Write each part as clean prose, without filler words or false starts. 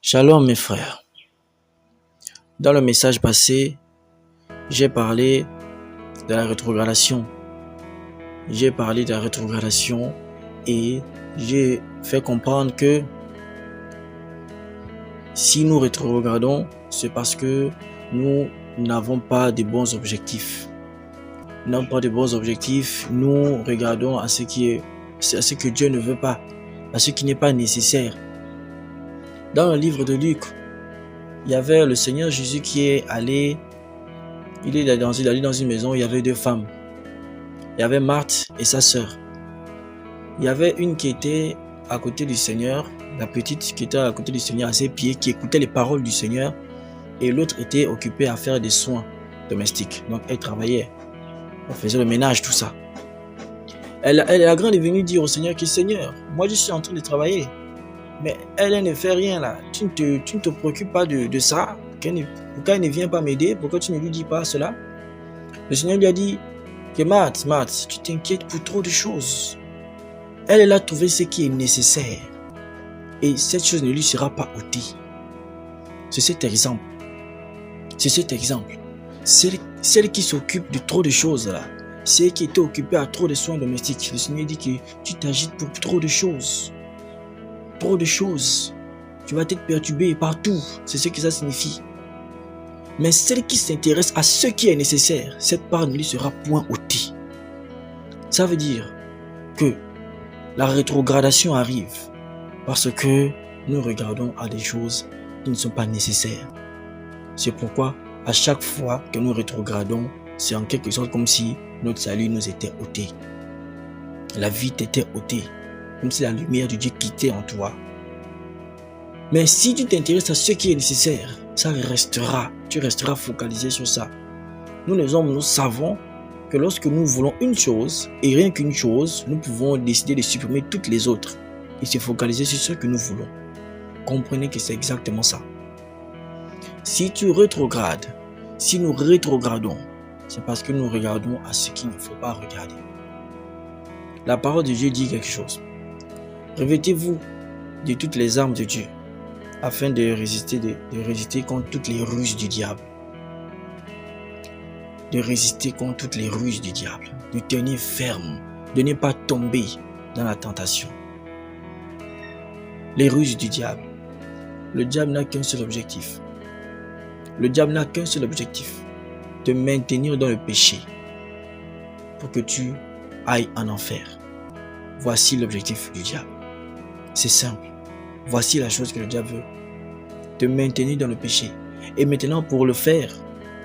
Shalom mes frères. Dans le message passé, j'ai parlé de la rétrogradation. Et j'ai fait comprendre que si nous rétrogradons, c'est parce que nous n'avons pas de bons objectifs. Nous n'avons pas de bons objectifs, nous regardons à ce que Dieu ne veut pas, à ce qui n'est pas nécessaire. Dans le livre de Luc, il y avait le Seigneur Jésus qui est allé, il est allé dans une maison où il y avait deux femmes. Il y avait Marthe et sa sœur. Il y avait une qui était à côté du Seigneur, la petite qui était à côté du Seigneur à ses pieds, qui écoutait les paroles du Seigneur, et l'autre était occupée à faire des soins domestiques. Donc elle travaillait, elle faisait le ménage, tout ça. La grande est venue dire au Seigneur que Seigneur, moi je suis en train de travailler. Mais elle ne fait rien là. Tu ne te préoccupes pas de ça. Pourquoi elle ne vient pas m'aider? Pourquoi tu ne lui dis pas cela? Le Seigneur lui a dit que Marthe, tu t'inquiètes pour trop de choses. Elle a trouvé ce qui est nécessaire. Et cette chose ne lui sera pas ôtée. C'est cet exemple. Celle qui s'occupe de trop de choses là. Celle qui était occupée à trop de soins domestiques. Le Seigneur dit que tu t'agites pour trop de choses. Trop de choses. Tu vas être perturbé partout. C'est ce que ça signifie. Mais celle qui s'intéresse à ce qui est nécessaire, cette part ne lui sera point ôtée. Ça veut dire que la rétrogradation arrive parce que nous regardons à des choses qui ne sont pas nécessaires. C'est pourquoi à chaque fois que nous rétrogradons, c'est en quelque sorte comme si notre salut nous était ôté. La vie t'était ôtée. Comme si la lumière de Dieu quittait en toi. Mais si tu t'intéresses à ce qui est nécessaire, ça restera. Tu resteras focalisé sur ça. Nous les hommes, nous savons que lorsque nous voulons une chose, et rien qu'une chose, nous pouvons décider de supprimer toutes les autres et se focaliser sur ce que nous voulons. Comprenez que c'est exactement ça. Si tu rétrogrades, si nous rétrogradons, c'est parce que nous regardons à ce qu'il ne faut pas regarder. La parole de Dieu dit quelque chose. Revêtez-vous de toutes les armes de Dieu afin de résister contre toutes les ruses du diable. De résister contre toutes les ruses du diable. De tenir ferme. De ne pas tomber dans la tentation. Les ruses du diable. Le diable n'a qu'un seul objectif. Te maintenir dans le péché pour que tu ailles en enfer. Voici l'objectif du diable. C'est simple. Voici la chose que le diable veut. Te maintenir dans le péché. Et maintenant, pour le faire,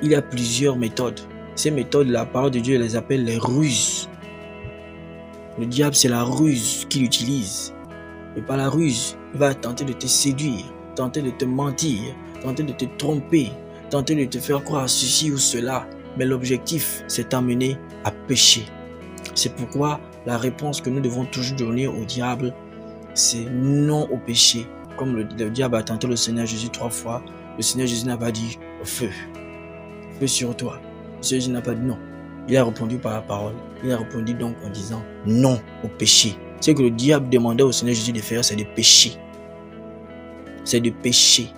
il y a plusieurs méthodes. Ces méthodes, la parole de Dieu les appelle les ruses. Le diable, c'est la ruse qu'il utilise. Et par la ruse, il va tenter de te séduire, tenter de te mentir, tenter de te tromper, tenter de te faire croire ceci ou cela. Mais l'objectif, c'est t'amener à pécher. C'est pourquoi la réponse que nous devons toujours donner au diable, c'est non au péché. Comme le diable a tenté le Seigneur Jésus 3 fois, le Seigneur Jésus n'a pas dit feu sur toi. Le Seigneur Jésus n'a pas dit non. Il a répondu par la parole. Il a répondu donc en disant non au péché. Ce que le diable demandait au Seigneur Jésus de faire, c'est de pécher. C'est de pécher.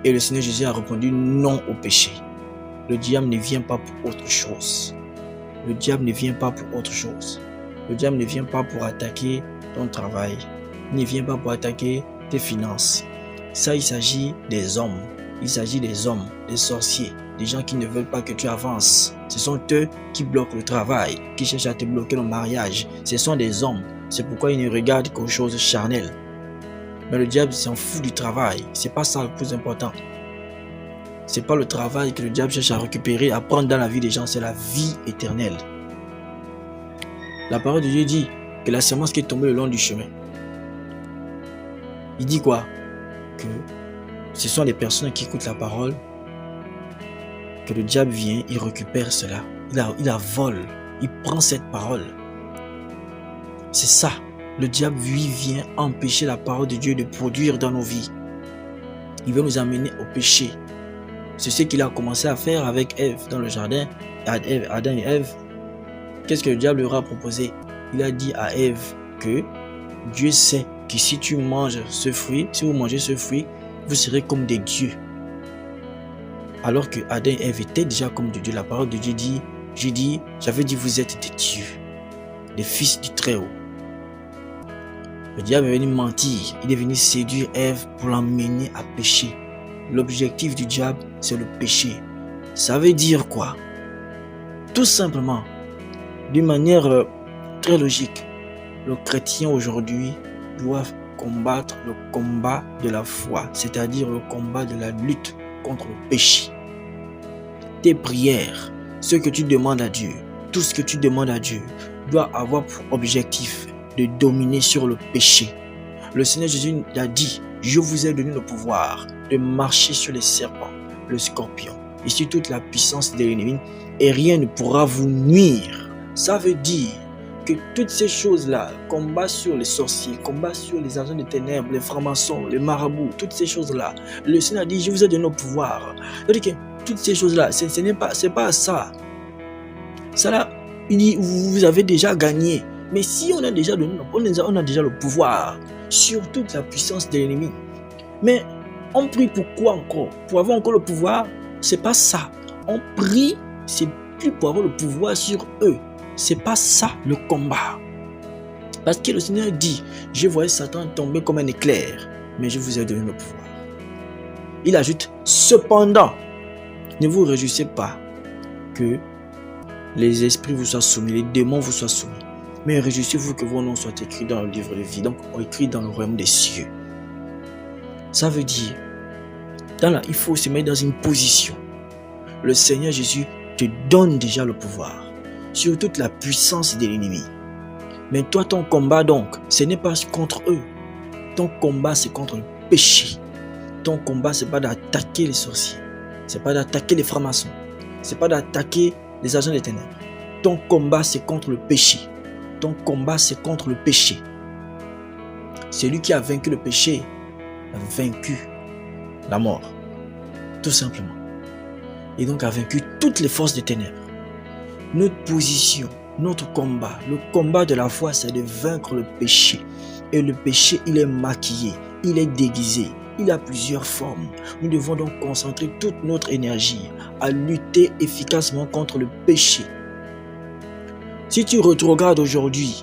Et le Seigneur Jésus a répondu non au péché. Le diable ne vient pas pour autre chose. Le diable ne vient pas pour autre chose. Le diable ne vient pas pour attaquer ton travail. Il ne vient pas pour attaquer tes finances. Ça, il s'agit des hommes. Il s'agit des hommes, des sorciers, des gens qui ne veulent pas que tu avances. Ce sont eux qui bloquent le travail, qui cherchent à te bloquer le mariage. Ce sont des hommes. C'est pourquoi ils ne regardent qu'aux choses charnelles. Mais le diable s'en fout du travail. C'est pas ça le plus important. C'est pas le travail que le diable cherche à récupérer, à prendre dans la vie des gens. C'est la vie éternelle. La parole de Dieu dit que la semence qui est tombée le long du chemin. Il dit quoi? Que ce sont les personnes qui écoutent la parole, que le diable vient, il récupère cela, il la vole, il prend cette parole. C'est ça, le diable lui vient empêcher la parole de Dieu de produire dans nos vies. Il veut nous amener au péché. C'est ce qu'il a commencé à faire avec Ève dans le jardin, Adam et Ève. Qu'est-ce que le diable leur a proposé? Il a dit à Ève que Dieu sait que si tu manges ce fruit, si vous mangez ce fruit, vous serez comme des dieux. Alors que Adam et Ève étaient déjà comme des dieux. La parole de Dieu dit, j'avais dit vous êtes des dieux, des fils du Très-Haut. Le diable est venu mentir, il est venu séduire Ève pour l'emmener à pécher. L'objectif du diable, c'est le péché. Ça veut dire quoi? Tout simplement, d'une manière très logique, le chrétien aujourd'hui doit combattre le combat de la foi, c'est-à-dire le combat de la lutte contre le péché. Tes prières, ce que tu demandes à Dieu, tout ce que tu demandes à Dieu doit avoir pour objectif de dominer sur le péché. Le Seigneur Jésus a dit, je vous ai donné le pouvoir de marcher sur les serpents, le scorpion et sur toute la puissance de l'ennemi et rien ne pourra vous nuire. Ça veut dire que toutes ces choses-là, combat sur les sorciers, combat sur les agents des ténèbres, les francs-maçons, les marabouts, toutes ces choses-là, le Seigneur a dit, je vous ai donné le pouvoir. C'est-à-dire que toutes ces choses-là, c'est pas ça. Ça là, il dit, vous avez déjà gagné. Mais si on a déjà le pouvoir sur toute la puissance de l'ennemi. Mais on prie pour quoi encore? Pour avoir encore le pouvoir? C'est pas ça. On prie, c'est plus pour avoir le pouvoir sur eux. C'est pas ça le combat. Parce que le Seigneur dit, je voyais Satan tomber comme un éclair, mais je vous ai donné le pouvoir. Il ajoute, cependant, ne vous réjouissez pas que les esprits vous soient soumis, les démons vous soient soumis. Mais réjouissez-vous que vos noms soient écrits dans le livre de vie, donc écrits dans le royaume des cieux. Ça veut dire, il faut se mettre dans une position. Le Seigneur Jésus te donne déjà le pouvoir sur toute la puissance de l'ennemi. Mais toi, ton combat donc, ce n'est pas contre eux. Ton combat, c'est contre le péché. Ton combat, ce n'est pas d'attaquer les sorciers. Ce n'est pas d'attaquer les francs-maçons. Ce n'est pas d'attaquer les agents des ténèbres. Ton combat, c'est contre le péché. Ton combat, c'est contre le péché. Celui qui a vaincu le péché a vaincu la mort. Tout simplement. Et donc a vaincu toutes les forces des ténèbres. Notre position, notre combat, le combat de la foi, c'est de vaincre le péché. Et le péché, il est maquillé, il est déguisé, il a plusieurs formes. Nous devons donc concentrer toute notre énergie à lutter efficacement contre le péché. Si tu retrogrades aujourd'hui,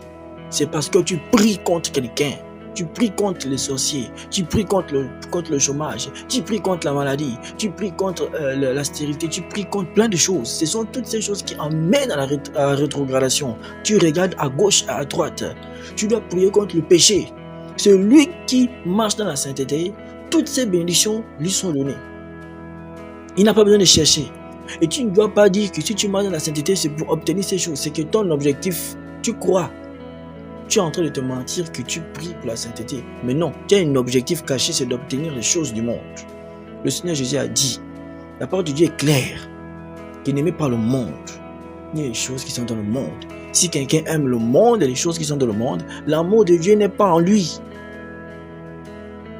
c'est parce que tu pries contre quelqu'un. Tu pries contre les sorciers, tu pries contre le chômage, tu pries contre la maladie, tu pries contre la stérilité, tu pries contre plein de choses. Ce sont toutes ces choses qui emmènent à la rétrogradation. Tu regardes à gauche, à droite. Tu dois prier contre le péché. Celui qui marche dans la sainteté, toutes ces bénédictions lui sont données. Il n'a pas besoin de chercher. Et tu ne dois pas dire que si tu marches dans la sainteté, c'est pour obtenir ces choses. C'est que ton objectif, tu crois. Tu es en train de te mentir que tu pries pour la sainteté. Mais non, tu as un objectif caché, c'est d'obtenir les choses du monde. Le Seigneur Jésus a dit, la parole de Dieu est claire, qu'il n'aimait pas le monde, ni les choses qui sont dans le monde. Si quelqu'un aime le monde et les choses qui sont dans le monde, l'amour de Dieu n'est pas en lui.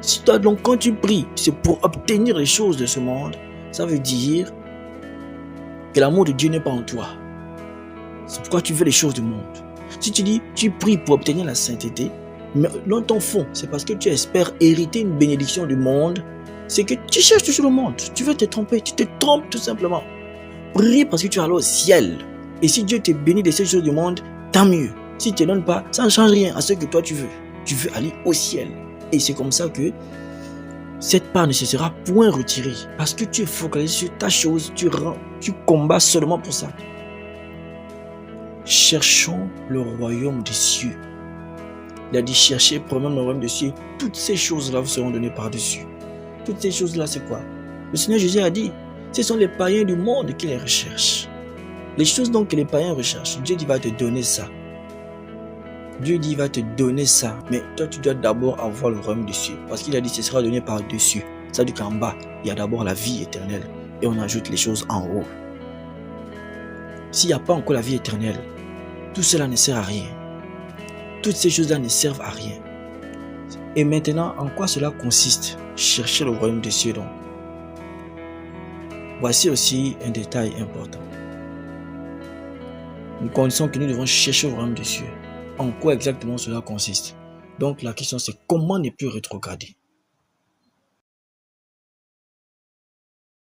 Si toi donc quand tu pries, c'est pour obtenir les choses de ce monde, ça veut dire que l'amour de Dieu n'est pas en toi. C'est pourquoi tu veux les choses du monde. Si tu dis, tu pries pour obtenir la sainteté, mais dans ton fond, c'est parce que tu espères hériter une bénédiction du monde, c'est que tu cherches toujours le monde. Tu veux te tromper, tu te trompes tout simplement. Prie parce que tu vas aller au ciel. Et si Dieu te bénit de ces choses du monde, tant mieux. Si tu ne te donnes pas, ça ne change rien à ce que toi tu veux. Tu veux aller au ciel. Et c'est comme ça que cette part ne se sera point retirée. Parce que tu es focalisé sur ta chose, tu combats seulement pour ça. Cherchons le royaume des cieux. Il a dit cherchez premièrement le royaume des cieux. Toutes ces choses-là vous seront données par-dessus. Toutes ces choses-là, c'est quoi? Le Seigneur Jésus a dit, ce sont les païens du monde qui les recherchent. Les choses donc que les païens recherchent, Dieu dit va te donner ça. Dieu dit va te donner ça. Mais toi, tu dois d'abord avoir le royaume des cieux. Parce qu'il a dit ce sera donné par-dessus. Ça veut dire qu'en bas, il y a d'abord la vie éternelle. Et on ajoute les choses en haut. S'il n'y a pas encore la vie éternelle, tout cela ne sert à rien. Toutes ces choses-là ne servent à rien. Et maintenant, en quoi cela consiste? Chercher le royaume des cieux donc. Voici aussi un détail important. Nous connaissons que nous devons chercher le royaume des cieux. En quoi exactement cela consiste? Donc la question c'est comment ne plus rétrograder?